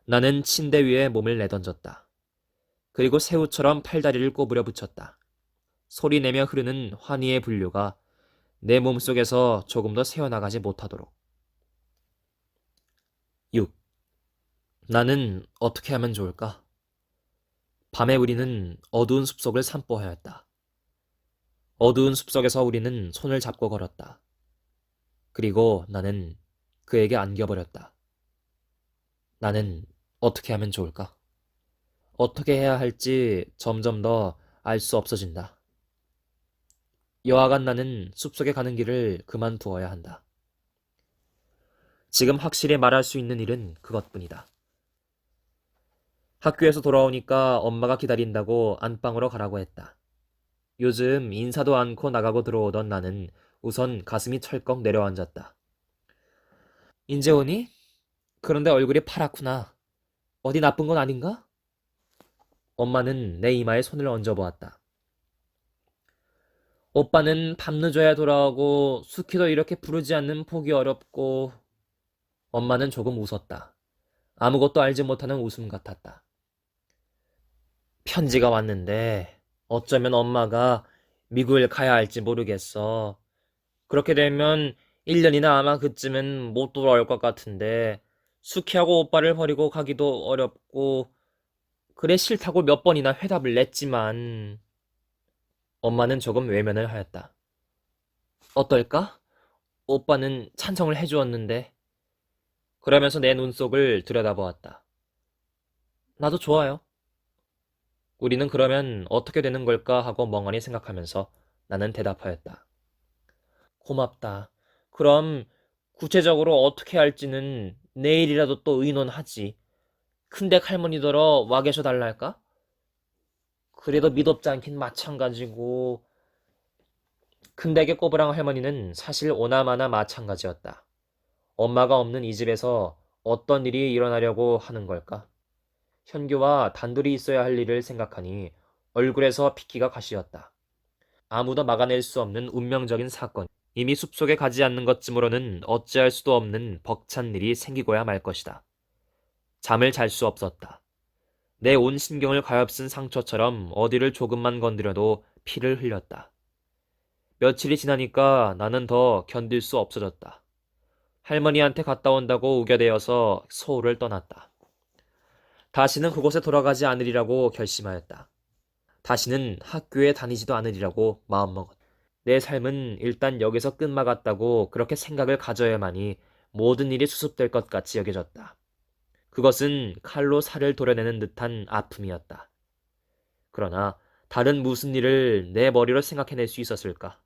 S1: 나는 침대 위에 몸을 내던졌다. 그리고 새우처럼 팔다리를 꼬부려 붙였다. 소리내며 흐르는 환희의 분류가 내 몸속에서 조금 더 새어나가지 못하도록. 6. 나는 어떻게 하면 좋을까? 밤에 우리는 어두운 숲속을 산보하였다. 어두운 숲속에서 우리는 손을 잡고 걸었다. 그리고 나는 그에게 안겨버렸다. 나는 어떻게 하면 좋을까? 어떻게 해야 할지 점점 더 알 수 없어진다. 여하간 나는 숲속에 가는 길을 그만두어야 한다. 지금 확실히 말할 수 있는 일은 그것뿐이다. 학교에서 돌아오니까 엄마가 기다린다고 안방으로 가라고 했다. 요즘 인사도 않고 나가고 들어오던 나는 우선 가슴이 철컥 내려앉았다. 인제 오니? 그런데 얼굴이 파랗구나. 어디 나쁜 건 아닌가? 엄마는 내 이마에 손을 얹어보았다. 오빠는 밤늦어야 돌아오고 수키도 이렇게 부르지 않는 보기 어렵고. 엄마는 조금 웃었다. 아무것도 알지 못하는 웃음 같았다. 편지가 왔는데 어쩌면 엄마가 미국을 가야 할지 모르겠어. 그렇게 되면 1년이나 아마 그쯤은 못 돌아올 것 같은데 수키하고 오빠를 버리고 가기도 어렵고. 그래 싫다고 몇 번이나 회답을 냈지만. 엄마는 조금 외면을 하였다. 어떨까? 오빠는 찬성을 해주었는데. 그러면서 내 눈속을 들여다보았다. 나도 좋아요. 우리는 그러면 어떻게 되는 걸까 하고 멍하니 생각하면서 나는 대답하였다. 고맙다. 그럼 구체적으로 어떻게 할지는 내일이라도 또 의논하지. 큰댁 할머니더러 와 계셔 달랄까? 그래도 미덥지 않긴 마찬가지고. 큰댁의 꼬부랑 할머니는 사실 오나마나 마찬가지였다. 엄마가 없는 이 집에서 어떤 일이 일어나려고 하는 걸까? 현규와 단둘이 있어야 할 일을 생각하니 얼굴에서 피키가 가시었다. 아무도 막아낼 수 없는 운명적인 사건. 이미 숲속에 가지 않는 것쯤으로는 어찌할 수도 없는 벅찬 일이 생기고야 말 것이다. 잠을 잘 수 없었다. 내 온 신경을 가엾은 상처처럼 어디를 조금만 건드려도 피를 흘렸다. 며칠이 지나니까 나는 더 견딜 수 없어졌다. 할머니한테 갔다 온다고 우겨대어서 서울을 떠났다. 다시는 그곳에 돌아가지 않으리라고 결심하였다. 다시는 학교에 다니지도 않으리라고 마음먹었다. 내 삶은 일단 여기서 끝막았다고 그렇게 생각을 가져야만이 모든 일이 수습될 것 같이 여겨졌다. 그것은 칼로 살을 도려내는 듯한 아픔이었다. 그러나 다른 무슨 일을 내 머리로 생각해낼 수 있었을까?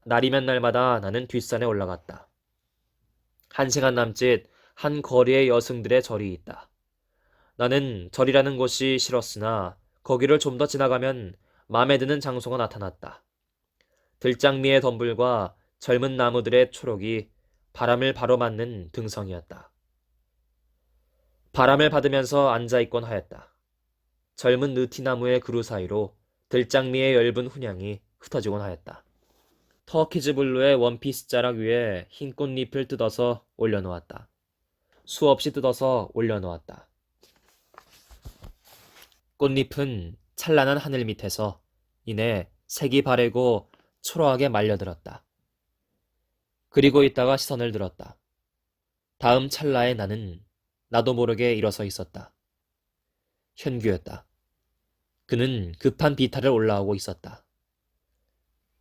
S1: 날이면 날마다 나는 뒷산에 올라갔다. 1시간 남짓 한 거리의 여승들의 절이 있다. 나는 절이라는 곳이 싫었으나 거기를 좀 더 지나가면 마음에 드는 장소가 나타났다. 들장미의 덤불과 젊은 나무들의 초록이 바람을 바로 맞는 등성이었다. 바람을 받으면서 앉아있곤 하였다. 젊은 느티나무의 그루 사이로 들장미의 엷은 훈향이 흩어지곤 하였다. 터키즈 블루의 원피스 자락 위에 흰 꽃잎을 뜯어서 올려놓았다. 수없이 뜯어서 올려놓았다. 꽃잎은 찬란한 하늘 밑에서 이내 색이 바래고 초라하게 말려들었다. 그리고 있다가 시선을 들었다. 다음 찰나에 나는 나도 모르게 일어서 있었다. 현규였다. 그는 급한 비탈을 올라오고 있었다.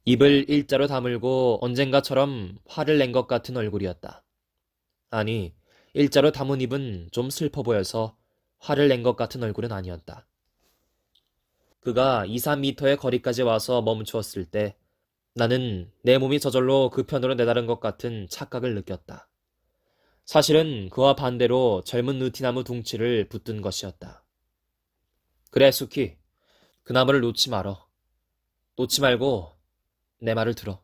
S1: 입을 일자로 다물고 언젠가처럼 화를 낸 것 같은 얼굴이었다. 아니, 일자로 다문 입은 좀 슬퍼 보여서 화를 낸 것 같은 얼굴은 아니었다. 그가 2, 3미터의 거리까지 와서 멈추었을 때 나는 내 몸이 저절로 그 편으로 내다른 것 같은 착각을 느꼈다. 사실은 그와 반대로 젊은 느티나무 둥치를 붙든 것이었다. 그래, 수키. 그 나무를 놓지 말어. 놓지 말고 내 말을 들어.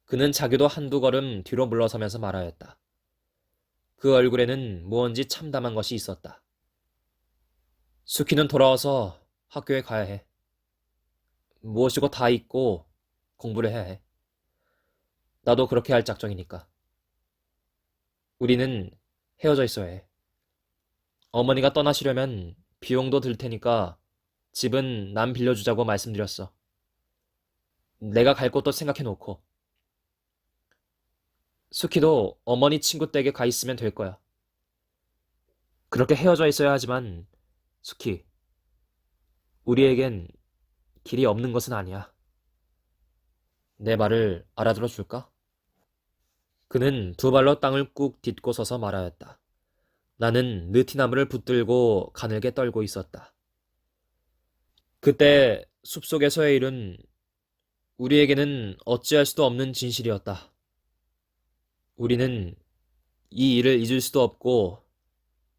S1: 그는 자기도 한두 걸음 뒤로 물러서면서 말하였다. 그 얼굴에는 무언지 참담한 것이 있었다. 수키는 돌아와서 학교에 가야 해. 무엇이고 다 잊고 공부를 해야 해. 나도 그렇게 할 작정이니까. 우리는 헤어져 있어야 해. 어머니가 떠나시려면 비용도 들 테니까 집은 남 빌려주자고 말씀드렸어. 내가 갈 곳도 생각해 놓고. 수키도 어머니 친구 댁에 가 있으면 될 거야. 그렇게 헤어져 있어야 하지만, 수키, 우리에겐 길이 없는 것은 아니야. 내 말을 알아들어 줄까? 그는 두 발로 땅을 꾹 딛고 서서 말하였다. 나는 느티나무를 붙들고 가늘게 떨고 있었다. 그때 숲속에서의 일은 우리에게는 어찌할 수도 없는 진실이었다. 우리는 이 일을 잊을 수도 없고,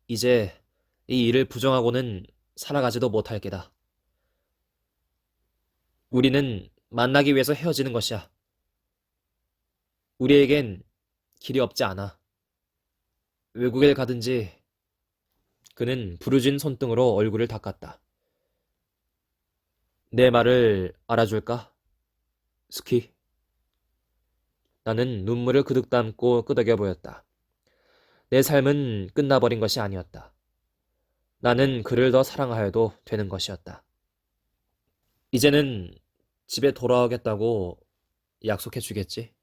S1: 이제 이 일을 부정하고는 살아가지도 못할 게다. 우리는 만나기 위해서 헤어지는 것이야. 우리에겐 길이 없지 않아. 외국에 가든지. 그는 부르진 손등으로 얼굴을 닦았다. 내 말을 알아줄까? 스키. 나는 눈물을 그득 담고 끄덕여 보였다. 내 삶은 끝나버린 것이 아니었다. 나는 그를 더 사랑하여도 되는 것이었다. 이제는 집에 돌아오겠다고 약속해 주겠지?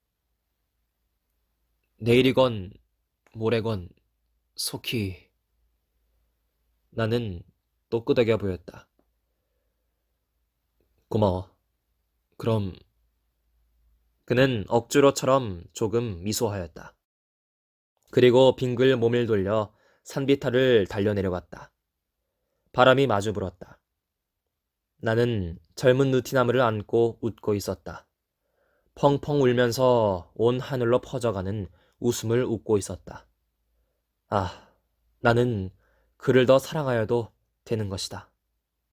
S1: 내일이건 모레건 속히. 나는 또 끄덕여 보였다. 고마워. 그럼. 그는 억지로처럼 조금 미소하였다. 그리고 빙글 몸을 돌려 산비탈을 달려내려갔다. 바람이 마주 불었다. 나는 젊은 느티나무를 안고 웃고 있었다. 펑펑 울면서 온 하늘로 퍼져가는 웃음을 웃고 있었다. 아, 나는 그를 더 사랑하여도 되는 것이다.